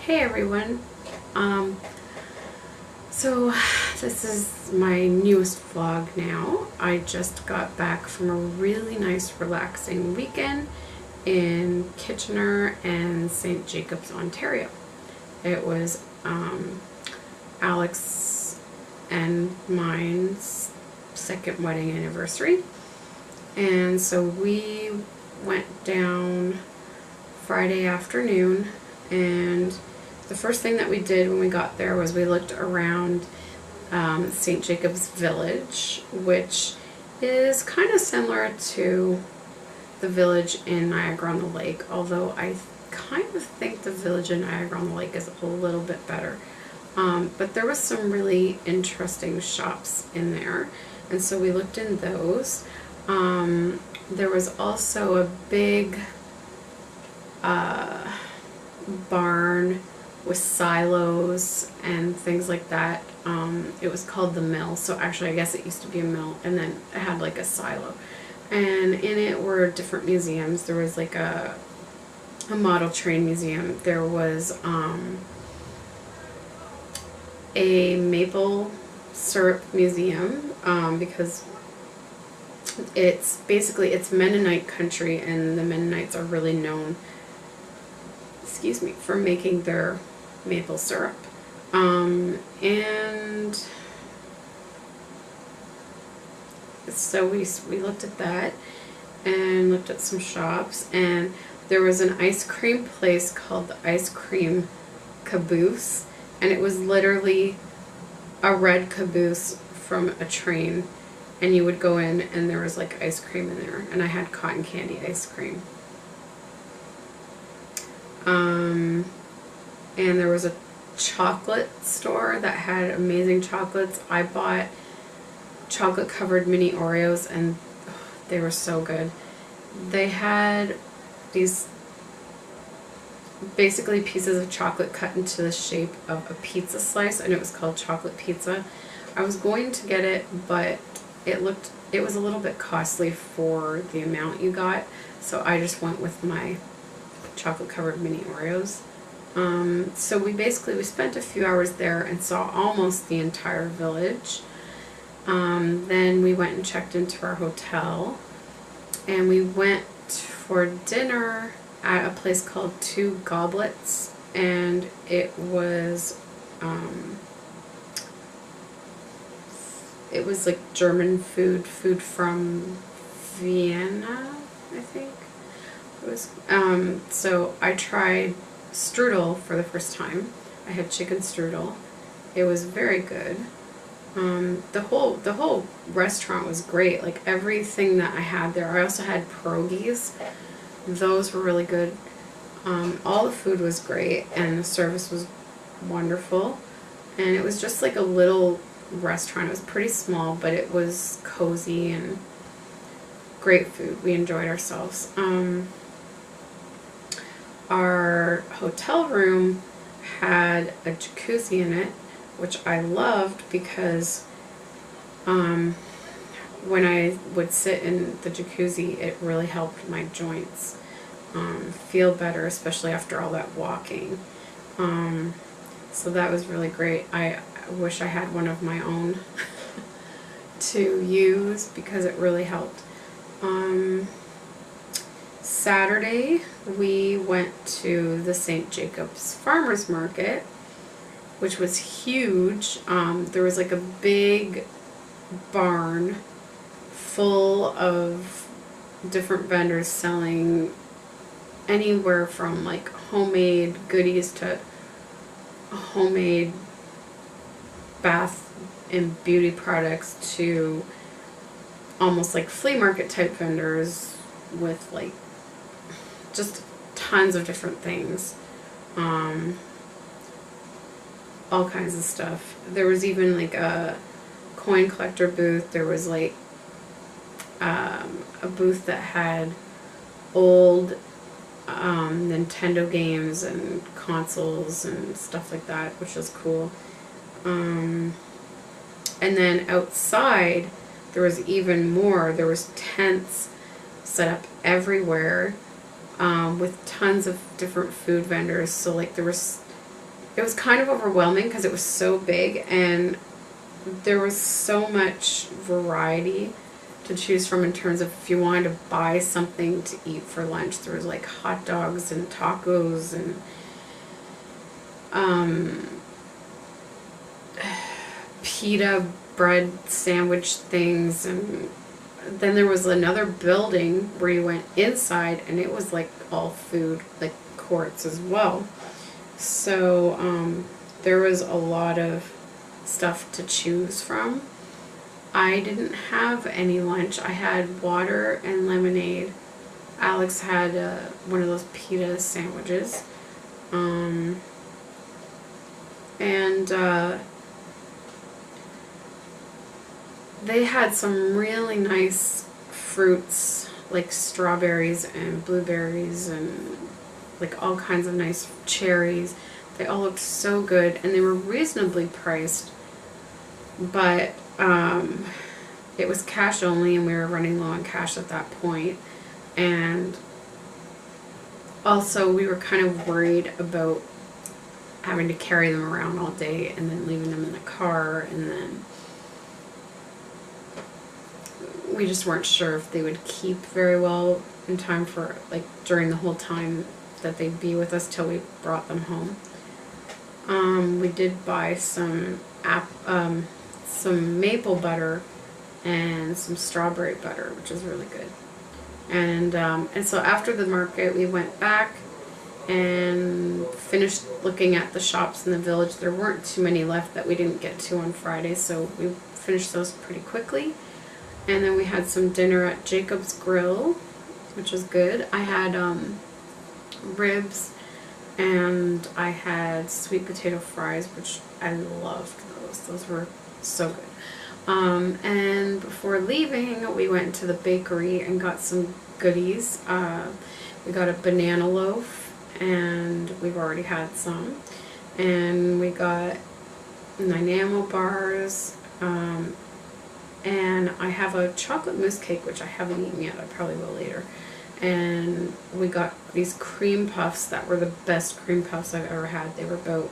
Hey everyone, so this is my newest vlog now. I just got back from a really nice relaxing weekend in Kitchener and St. Jacobs, Ontario. It was Alex and mine's second wedding anniversary, and so we went down Friday afternoon, and the first thing that we did when we got there was we looked around St. Jacobs Village, which is kind of similar to the village in Niagara-on-the-Lake, although I kind of think the village in Niagara-on-the-Lake is a little bit better. But there was some really interesting shops in there, and so we looked in those. There was also a big barn with silos and things like that. It was called the mill, so actually I guess it used to be a mill, and then it had like a silo, and in it were different museums. There was like a model train museum. There was a maple syrup museum, because it's Mennonite country, and the Mennonites are really known, for making their maple syrup. And so we looked at that and looked at some shops, and there was an ice cream place called the Ice Cream Caboose, and it was literally a red caboose from a train, and you would go in and there was like ice cream in there, and I had cotton candy ice cream. And there was a chocolate store that had amazing chocolates. I bought chocolate covered mini Oreos, and they were so good. They had these basically pieces of chocolate cut into the shape of a pizza slice, and it was called chocolate pizza. I was going to get it, but it was a little bit costly for the amount you got, so I just went with my chocolate covered mini Oreos. So we spent a few hours there and saw almost the entire village. Then we went and checked into our hotel, and we went for dinner at a place called Two Goblets, and it was like German food from Vienna, I think it was. So I tried strudel for the first time. I had chicken strudel. It was very good. The whole restaurant was great. Like everything that I had there. I also had pierogies. Those were really good. All the food was great, and the service was wonderful. And it was just like a little restaurant. It was pretty small, but it was cozy and great food. We enjoyed ourselves. Our hotel room had a jacuzzi in it, which I loved because when I would sit in the jacuzzi, it really helped my joints feel better, especially after all that walking. So that was really great. I wish I had one of my own to use because it really helped. Saturday, we went to the St. Jacobs Farmers Market, which was huge. There was like a big barn full of different vendors selling anywhere from like homemade goodies to homemade bath and beauty products to almost like flea market type vendors with like just tons of different things. All kinds of stuff. There was even like a coin collector booth. There was like a booth that had old Nintendo games and consoles and stuff like that, which was cool. And then outside there was even more. There was tents set up everywhere, with tons of different food vendors. So like there was it was kind of overwhelming because it was so big and there was so much variety to choose from in terms of if you wanted to buy something to eat for lunch. There was like hot dogs and tacos and pita bread sandwich things, and then there was another building where you went inside and it was like all food, like courts as well. So there was a lot of stuff to choose from. I didn't have any lunch. I had water and lemonade. Alex had one of those pita sandwiches. They had some really nice fruits like strawberries and blueberries and like all kinds of nice cherries. They all looked so good and they were reasonably priced, but it was cash only and we were running low on cash at that point. And also we were kind of worried about having to carry them around all day and then leaving them in the car, and then we just weren't sure if they would keep very well in time for, like, during the whole time that they'd be with us till we brought them home. We did buy some maple butter and some strawberry butter, which is really good. And so after the market, we went back and finished looking at the shops in the village. There weren't too many left that we didn't get to on Friday, so we finished those pretty quickly. And then we had some dinner at Jacob's Grill, which was good. I had ribs and I had sweet potato fries, which I loved those. Those were so good. And before leaving, we went to the bakery and got some goodies. We got a banana loaf, and we've already had some. And we got Nanaimo bars. And I have a chocolate mousse cake, which I haven't eaten yet. I probably will later. And we got these cream puffs that were the best cream puffs I've ever had. They were about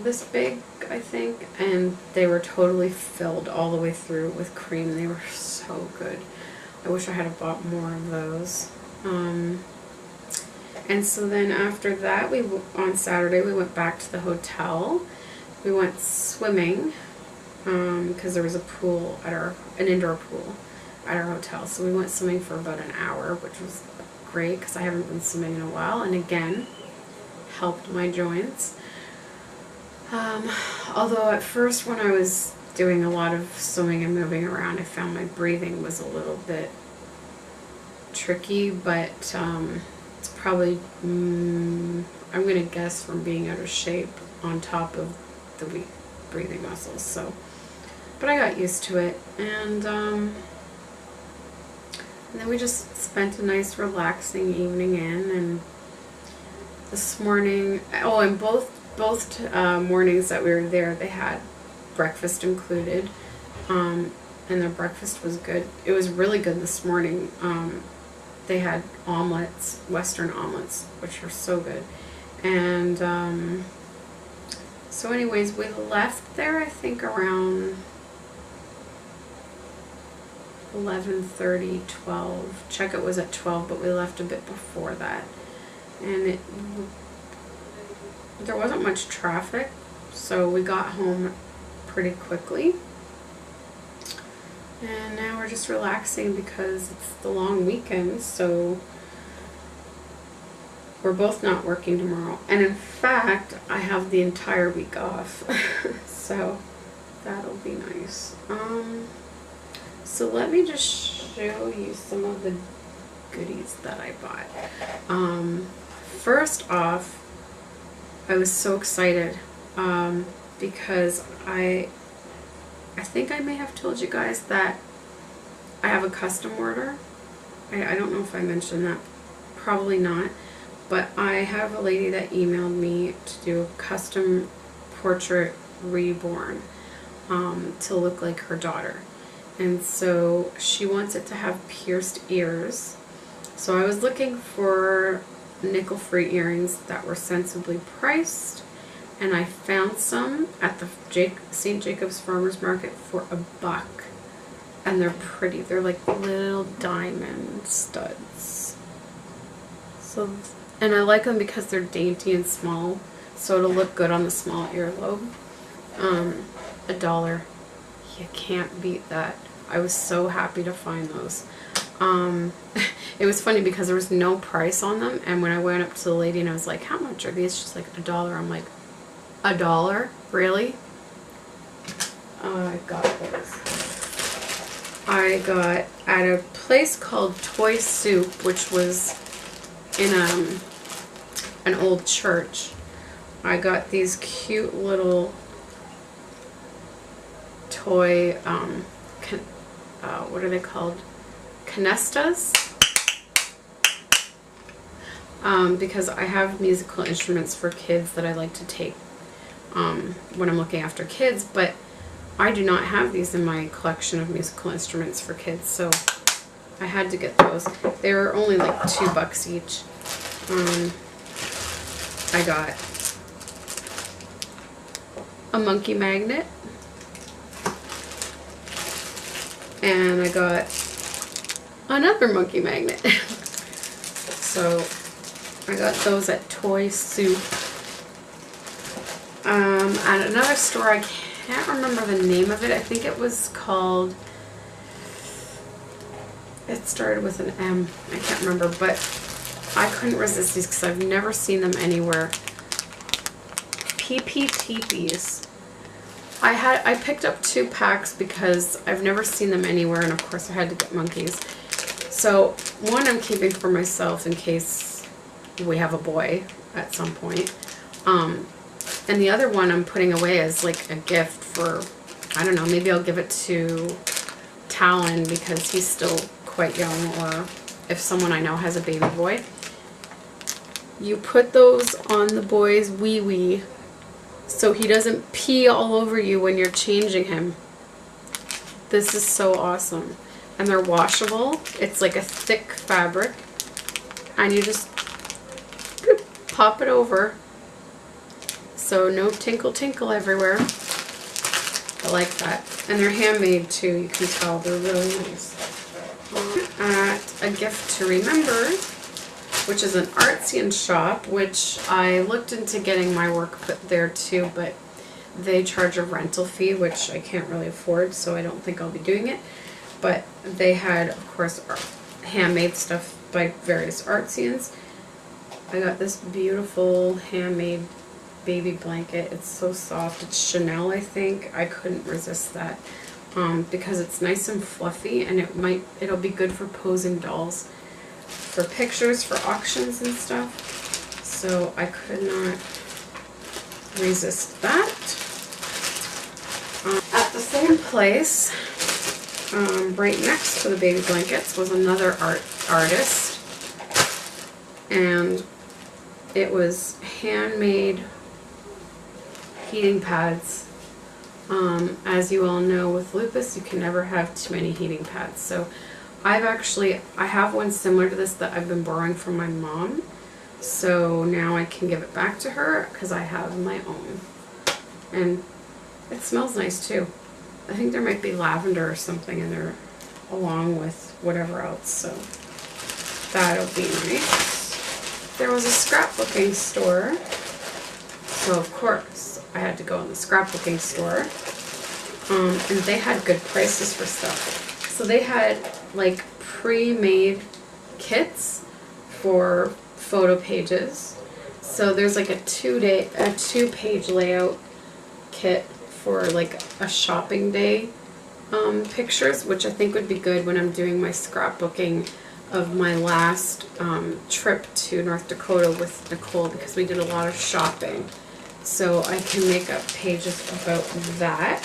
this big, I think, and they were totally filled all the way through with cream. They were so good. I wish I had bought more of those. And so then after that, on Saturday we went back to the hotel. We went swimming because there was a pool at an indoor pool at our hotel. So we went swimming for about an hour, which was great because I haven't been swimming in a while, and again helped my joints. Although at first when I was doing a lot of swimming and moving around, I found my breathing was a little bit tricky, but it's probably, I'm going to guess, from being out of shape on top of the weak breathing muscles. So, but I got used to it, and then we just spent a nice relaxing evening in. And this morning, and both mornings that we were there, they had breakfast included, and their breakfast was good. It was really good this morning. They had omelets, Western omelets, which are so good. And so anyways, we left there I think around 11:30, 12. Checkout was at 12, but we left a bit before that. And there wasn't much traffic, so we got home pretty quickly. And now we're just relaxing because it's the long weekend, so we're both not working tomorrow. And in fact, I have the entire week off, so that'll be nice. So let me just show you some of the goodies that I bought. First off, I was so excited because I think I may have told you guys that I have a custom order. I don't know if I mentioned that. Probably not. But I have a lady that emailed me to do a custom portrait reborn to look like her daughter. And so she wants it to have pierced ears. So I was looking for nickel-free earrings that were sensibly priced, and I found some at the St. Jacobs Farmers Market for $1, and they're pretty. They're like little diamond studs. So, and I like them because they're dainty and small, so it'll look good on the small earlobe. $1. You can't beat that. I was so happy to find those. It was funny because there was no price on them, and when I went up to the lady and I was like, how much are these? She's like, $1. I'm like, $1? Really? I got those. I got at a place called Toy Soup, which was in an old church. I got these cute little toy, what are they called? Canestas? Because I have musical instruments for kids that I like to take when I'm looking after kids, but I do not have these in my collection of musical instruments for kids, so I had to get those. They were only like $2 each. I got a monkey magnet, and I got another monkey magnet. So I got those at Toy Soup. At another store, I can't remember the name of it. I think it was called, it started with an M. I can't remember, but I couldn't resist these because I've never seen them anywhere. PPTPs. I picked up 2 packs because I've never seen them anywhere, and of course I had to get monkeys. So one I'm keeping for myself in case we have a boy at some point. And the other one I'm putting away as like a gift for, I don't know, maybe I'll give it to Talon because he's still quite young, or if someone I know has a baby boy. You put those on the boy's wee-wee so he doesn't pee all over you when you're changing him. This is so awesome. And they're washable. It's like a thick fabric. And you just pop it over. So no tinkle tinkle everywhere. I like that. And they're handmade too, you can tell. They're really nice. At A Gift to Remember, which is an artsy shop, which I looked into getting my work put there too, but they charge a rental fee, which I can't really afford, so I don't think I'll be doing it. But they had, of course, handmade stuff by various artsians. I got this beautiful handmade baby blanket. It's so soft. It's Chanel, I think. I couldn't resist that because it's nice and fluffy, and it'll be good for posing dolls for pictures, for auctions and stuff. So I could not resist that. At the same place, right next to the baby blankets, was another artist, and it was handmade heating pads. As you all know, with lupus you can never have too many heating pads, so I have one similar to this that I've been borrowing from my mom, so now I can give it back to her because I have my own, and it smells nice too. I think there might be lavender or something in there along with whatever else, so that'll be nice. There was a scrapbooking store, so of course I had to go in the scrapbooking store, and they had good prices for stuff. So they had like pre-made kits for photo pages. So there's like a 2-page layout kit for like a shopping day pictures, which I think would be good when I'm doing my scrapbooking of my last trip to North Dakota with Nicole, because we did a lot of shopping. So I can make up pages about that.